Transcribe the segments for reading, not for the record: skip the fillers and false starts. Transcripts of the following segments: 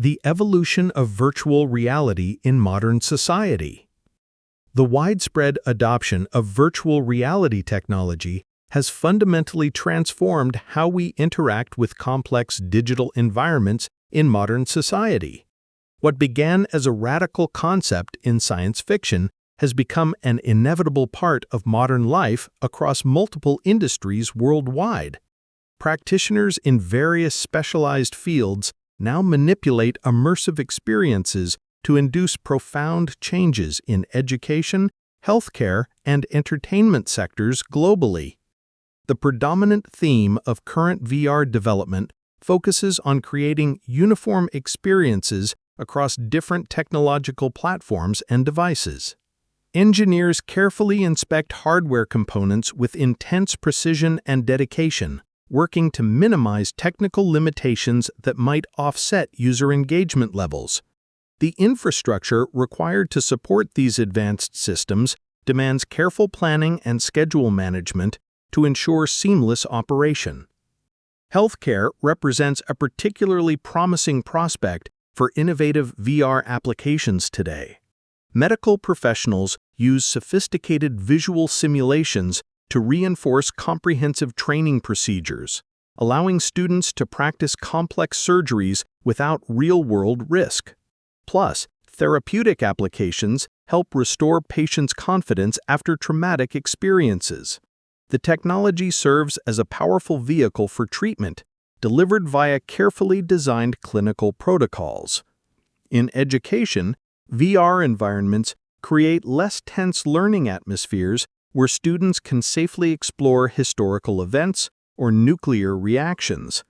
The evolution of virtual reality in modern society. The widespread adoption of virtual reality technology has fundamentally transformed how we interact with complex digital environments in modern society. What began as a radical concept in science fiction has become an inevitable part of modern life across multiple industries worldwide. Practitioners in various specialized fields now manipulate immersive experiences to induce profound changes in education, healthcare, and entertainment sectors globally. The predominant theme of current VR development focuses on creating uniform experiences across different technological platforms and devices. Engineers carefully inspect hardware components with intense precision and dedication, working to minimize technical limitations that might offset user engagement levels. The infrastructure required to support these advanced systems demands careful planning and schedule management to ensure seamless operation. Healthcare represents a particularly promising prospect for innovative VR applications today. Medical professionals use sophisticated visual simulations to reinforce comprehensive training procedures, allowing students to practice complex surgeries without real-world risk. Plus, therapeutic applications help restore patients' confidence after traumatic experiences. The technology serves as a powerful vehicle for treatment, delivered via carefully designed clinical protocols. In education, VR environments create less tense learning atmospheres where students can safely explore historical events or nuclear reactions.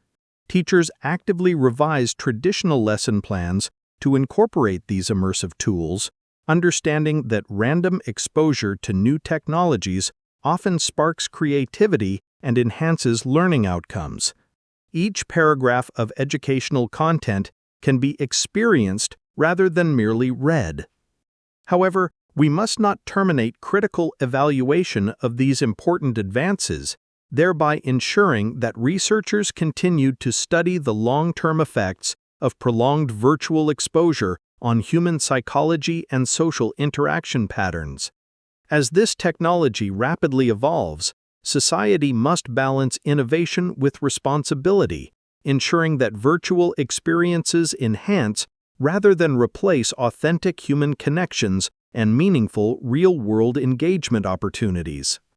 Teachers actively revise traditional lesson plans to incorporate these immersive tools, understanding that random exposure to new technologies often sparks creativity and enhances learning outcomes. Each paragraph of educational content can be experienced rather than merely read. However, we must not terminate critical evaluation of these important advances, thereby ensuring that researchers continue to study the long-term effects of prolonged virtual exposure on human psychology and social interaction patterns. As this technology rapidly evolves, society must balance innovation with responsibility, ensuring that virtual experiences enhance rather than replace authentic human connections and meaningful real-world engagement opportunities.